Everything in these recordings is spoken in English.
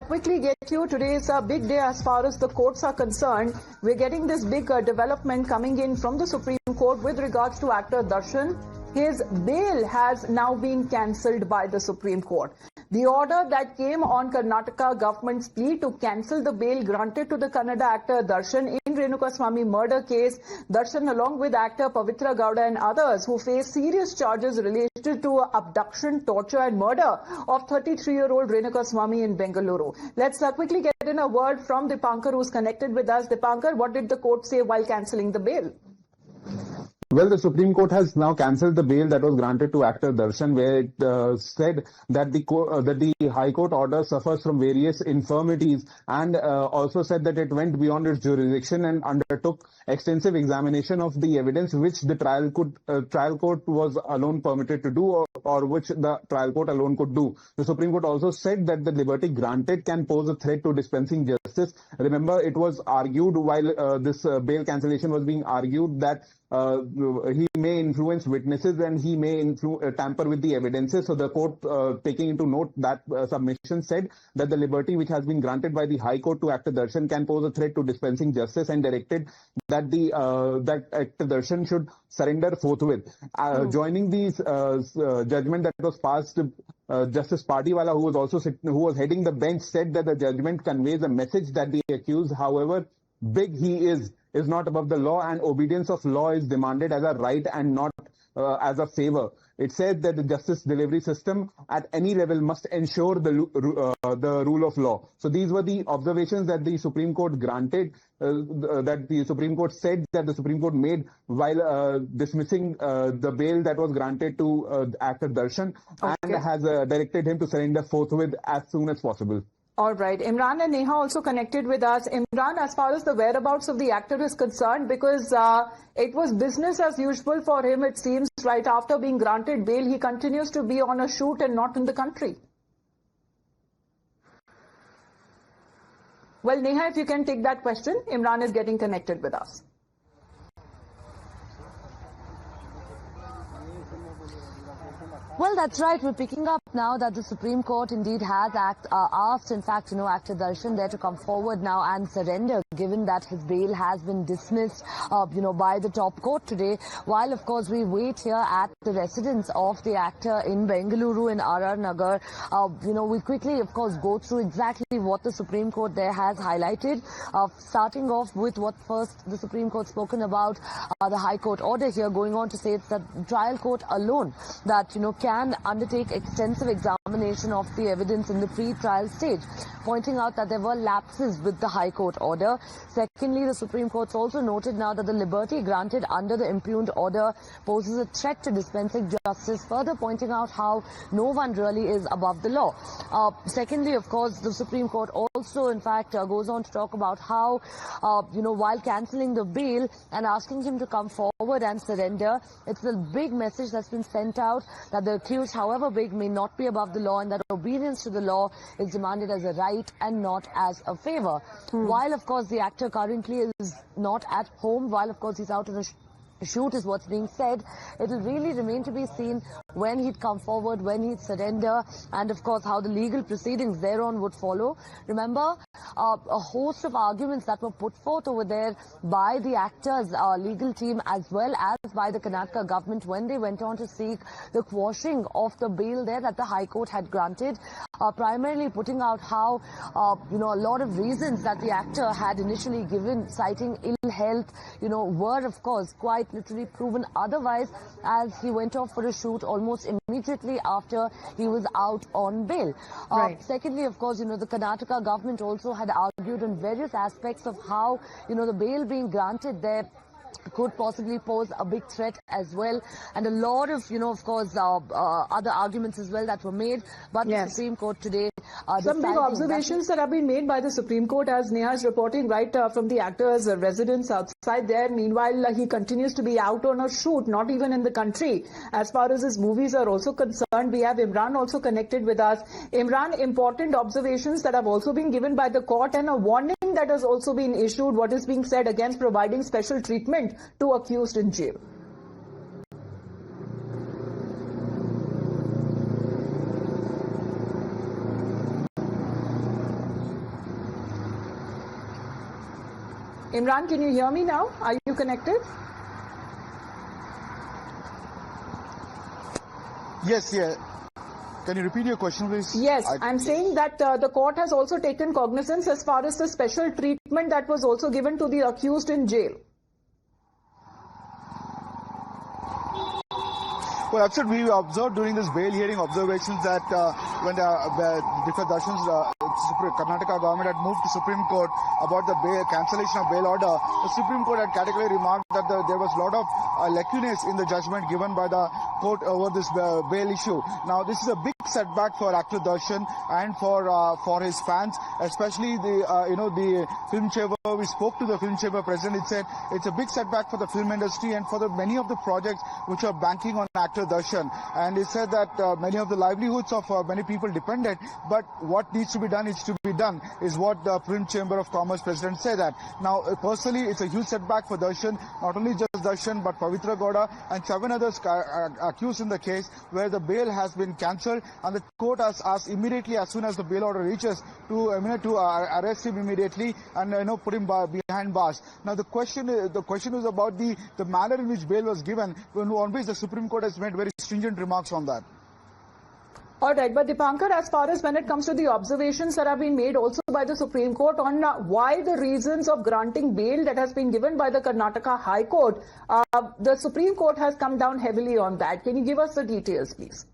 quickly get you. Today is a big day as far as the courts are concerned. We're getting this big development coming in from the Supreme Court with regards to actor Darshan. His bail has now been cancelled by the Supreme Court. The order that came on Karnataka government's plea to cancel the bail granted to the Kannada actor Darshan in Renukaswamy murder case. Darshan, along with actor Pavitra Gowda and others who face serious charges related to abduction, torture and murder of 33-year-old Renukaswamy in Bengaluru. Let's quickly get in a word from Dipankar, who's connected with us. Dipankar, what did the court say while cancelling the bail? Well, the Supreme Court has now cancelled the bail that was granted to actor Darshan, where it said that the High Court order suffers from various infirmities, and also said that it went beyond its jurisdiction and undertook extensive examination of the evidence, which the trial court was alone permitted to do, or which the trial court alone could do. The Supreme Court also said that the liberty granted can pose a threat to dispensing justice. Remember, it was argued while this bail cancellation was being argued that he may influence witnesses and he may tamper with the evidences. So the court, taking into note that submission, said that the liberty which has been granted by the High Court to actor Darshan can pose a threat to dispensing justice, and directed that that actor Darshan should surrender forthwith. Joining the judgment that was passed, Justice Partiwala, who was heading the bench, said that the judgment conveys a message that the accused, however big he is not above the law, and obedience of law is demanded as a right and not as a favor. It said that the justice delivery system at any level must ensure the rule of law. So these were the observations that the Supreme Court granted, that the Supreme Court said that the Supreme Court made while dismissing the bail that was granted to actor Darshan, and has directed him to surrender forthwith as soon as possible. All right. Imran and Neha also connected with us. Imran, as far as the whereabouts of the actor is concerned, because it was business as usual for him, it seems, right after being granted bail, he continues to be on a shoot and not in the country. Well, Neha, if you can take that question. Imran is getting connected with us. Well, that's right. We're picking up now that the Supreme Court indeed has asked, in fact, actor Darshan there to come forward now and surrender, given that his bail has been dismissed, by the top court today. While, of course, we wait here at the residence of the actor in Bengaluru in RR Nagar, we quickly, of course, go through exactly what the Supreme Court there has highlighted, starting off with what first the Supreme Court spoken about, the High Court order here, going on to say it's the trial court alone that, can undertake extensive examination of the evidence in the pre-trial stage, pointing out that there were lapses with the High Court order. Secondly, the Supreme Court's also noted now that the liberty granted under the impugned order poses a threat to dispensing justice, further pointing out how no one really is above the law. Secondly, of course, the Supreme Court also, in fact, goes on to talk about how, while cancelling the bail and asking him to come forward and surrender, it's a big message that's been sent out that the accused, however big, may not be above the law, and that obedience to the law is demanded as a right and not as a favor. While, of course, the actor currently is not at home, while, of course, he's out on a shoot is what's being said, it will really remain to be seen when he'd come forward, when he'd surrender, and of course how the legal proceedings thereon would follow. Remember, a host of arguments that were put forth over there by the actor's legal team as well as by the Karnataka government when they went on to seek the quashing of the bail there that the High Court had granted, primarily putting out how, a lot of reasons that the actor had initially given, citing ill health, were of course quite literally proven otherwise, as he went off for a shoot almost immediately after he was out on bail. Right. Secondly, of course, the Karnataka government also had argued on various aspects of how, the bail being granted there could possibly pose a big threat as well, and a lot of, of course, other arguments as well that were made. But the Supreme Court today some big observations that have been made by the Supreme Court, as Neha is reporting right from the actor's residence outside there. Meanwhile, he continues to be out on a shoot, not even in the country. As far as his movies are also concerned, we have Imran also connected with us. Imran, important observations that have also been given by the court, and a warning that has also been issued, what is being said against providing special treatment to accused in jail. Imran, can you hear me now? Are you connected? Yes, yeah. Can you repeat your question, please? Yes, I'm saying that the court has also taken cognizance as far as the special treatment that was also given to the accused in jail. Well, absolutely. We observed during this bail hearing observations that when the Darshan's Karnataka government had moved to Supreme Court about the cancellation of bail order, the Supreme Court had categorically remarked that there was a lot of lacunae in the judgment given by the court over this bail issue. Now, this is a big setback for actor Darshan and for his fans, especially the film chamber. We spoke to the film chamber president. It said it's a big setback for the film industry and for the many of the projects which are banking on actor Darshan. And he said that many of the livelihoods of many people depended, but what needs to be done is what the film chamber of commerce president said that. Now, personally, it's a huge setback for Darshan, not only just Darshan but Pavitra Gowda and 7 others accused in the case where the bail has been cancelled, and the court has asked immediately as soon as the bail order reaches to arrest him immediately and put him behind bars. Now the question is about the manner in which bail was given, on which the Supreme Court has made very stringent remarks on that. All right, but Dipankar, as far as when it comes to the observations that have been made also by the Supreme Court on why the reasons of granting bail that has been given by the Karnataka High Court, the Supreme Court has come down heavily on that. Can you give us the details, please?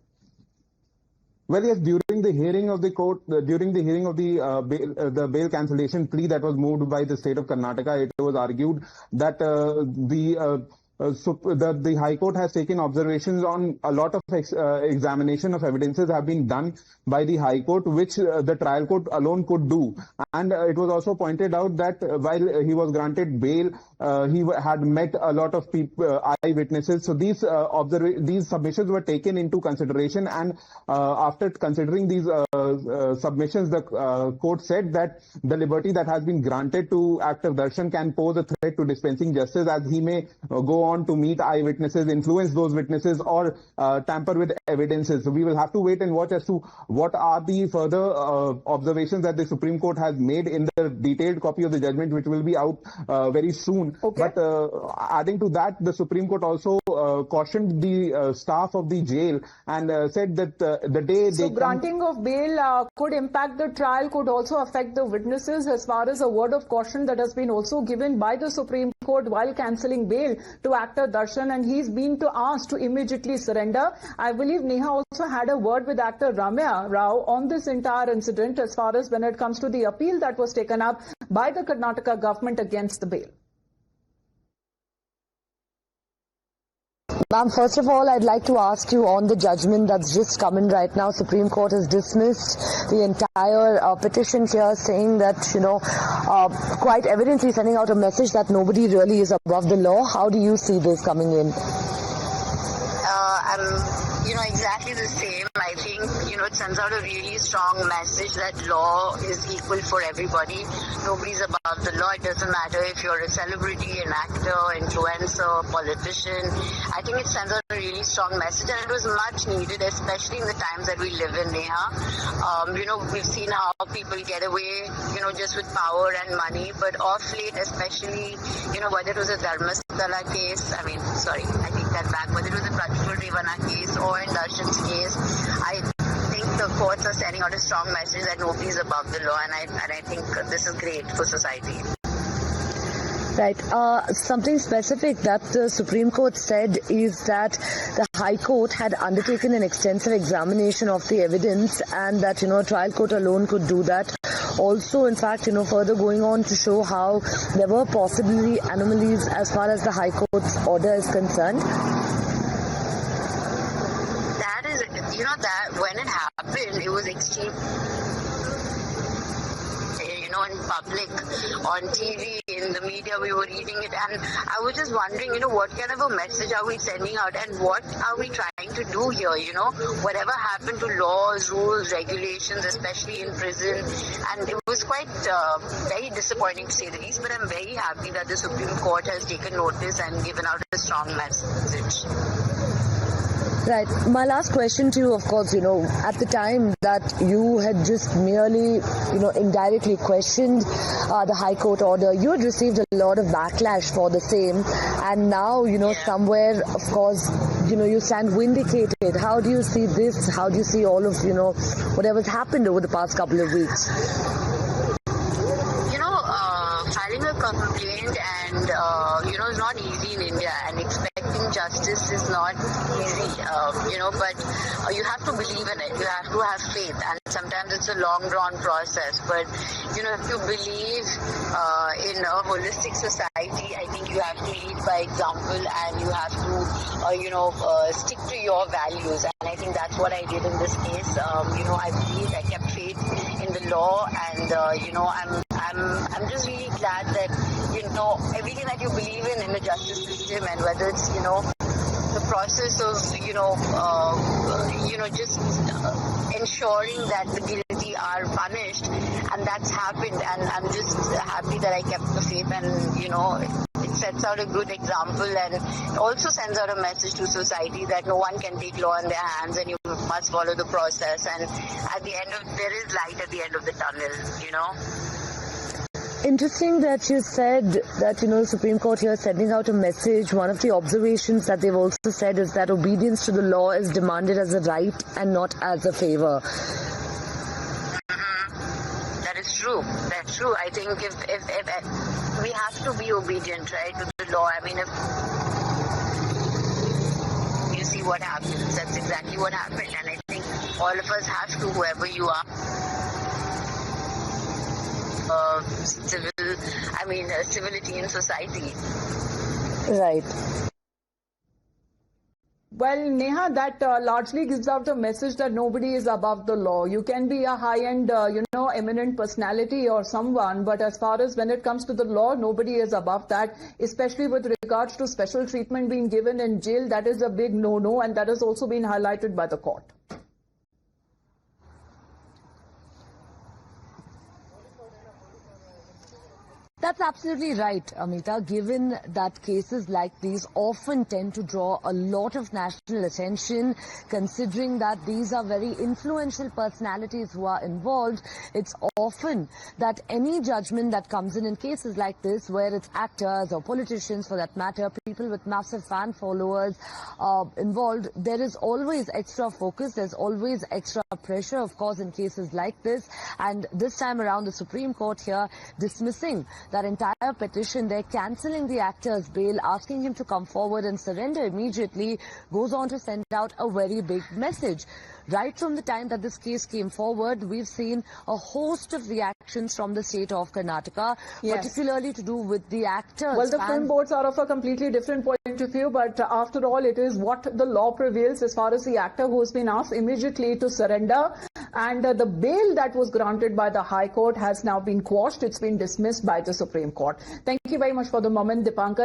Well, yes, during the hearing of the court, during the hearing of the bail cancellation plea that was moved by the state of Karnataka, it was argued that the High Court has taken observations on a lot of examination of evidences have been done by the High Court, which the trial court alone could do. And it was also pointed out that while he was granted bail, he had met a lot of eyewitnesses. So these submissions were taken into consideration, and after considering these submissions, the court said that the liberty that has been granted to actor Darshan can pose a threat to dispensing justice, as he may go on to meet eyewitnesses, influence those witnesses, or tamper with evidences. So we will have to wait and watch as to what are the further observations that the Supreme Court has made in the detailed copy of the judgment, which will be out very soon. Okay. But adding to that, the Supreme Court also cautioned the staff of the jail and said that the day so granting of bail could impact the trial, could also affect the witnesses, as far as a word of caution that has been also given by the Supreme Court while cancelling bail to actor Darshan, and he's been asked to immediately surrender. I believe Neha also had a word with actor Ramya Rao on this entire incident as far as when it comes to the appeal that was taken up by the Karnataka government against the bail. Ma'am, first of all, I'd like to ask you on the judgment that's just come in right now. Supreme Court has dismissed the entire petition here, saying that, quite evidently sending out a message that nobody really is above the law. How do you see this coming in? Exactly the same. I think, it sends out a really strong message that law is equal for everybody. Nobody's above the law. It doesn't matter if you're a celebrity, an actor, influencer, politician. I think it sends out a really strong message, and it was much needed, especially in the times that we live in, Neha. We've seen how people get away, just with power and money, but off late, especially, whether it was a Dharmasthala case, I take that back, whether it was a Prajwal Revana case or in Darshan's case, I think the courts are sending out a strong message that nobody is above the law, and I think this is great for society. Right. Something specific that the Supreme Court said is that the High Court had undertaken an extensive examination of the evidence, and that, a trial court alone could do that. Also, in fact, further going on to show how there were possibly anomalies as far as the High Court's order is concerned. That when it happened, it was extreme. In public, on TV, in the media, we were reading it, and I was just wondering, what kind of a message are we sending out, and what are we trying to do here, whatever happened to laws, rules, regulations, especially in prison, and it was quite very disappointing to say the least, but I'm very happy that the Supreme Court has taken notice and given out a strong message. Right. My last question to you, of course, at the time that you had just merely, indirectly questioned the High Court order, you had received a lot of backlash for the same. And now, somewhere, of course, you stand vindicated. How do you see this? How do you see all of, whatever's happened over the past couple of weeks? Filing a complaint and, is not easy in India, and expecting justice is not easy, but you have to believe in it. You have to have faith, and sometimes it's a long drawn process. But, if you believe in a holistic society, I think you have to lead by example, and you have to, stick to your values. And I think that's what I did in this case. I believed, I kept faith in the law, and, I'm just really glad that, everything that you believe in the justice system, and whether it's, the process of, just ensuring that the guilty are punished, and that's happened, and I'm just happy that I kept the faith, and, it sets out a good example, and it also sends out a message to society that no one can take law in their hands, and you must follow the process, and there is light at the end of the tunnel, Interesting that you said that, the Supreme Court here is sending out a message. One of the observations that they've also said is that obedience to the law is demanded as a right and not as a favor. That is true. That's true. I think if we have to be obedient, right, to the law. I mean, if you see what happens, that's exactly what happened. And I think all of us have to, whoever you are. Civility in society. Right. Well, Neha, that largely gives out the message that nobody is above the law. You can be a high-end, eminent personality or someone, but as far as when it comes to the law, nobody is above that, especially with regards to special treatment being given in jail. That is a big no-no, and that has also been highlighted by the court. That's absolutely right, Amita, given that cases like these often tend to draw a lot of national attention, considering that these are very influential personalities who are involved. It's often that any judgment that comes in cases like this, where it's actors or politicians for that matter, people with massive fan followers involved, there is always extra focus, there's always extra pressure, of course, in cases like this. And this time around, the Supreme Court here dismissing that entire petition, they're cancelling the actor's bail, asking him to come forward and surrender immediately, goes on to send out a very big message. Right from the time that this case came forward, we've seen a host of reactions from the state of Karnataka, particularly to do with the actors. Well, the film boards are of a completely different point of view, but after all, it is what the law prevails as far as the actor who has been asked immediately to surrender. And the bail that was granted by the High Court has now been quashed. It's been dismissed by the Supreme Court. Thank you very much for the moment, Dipankar.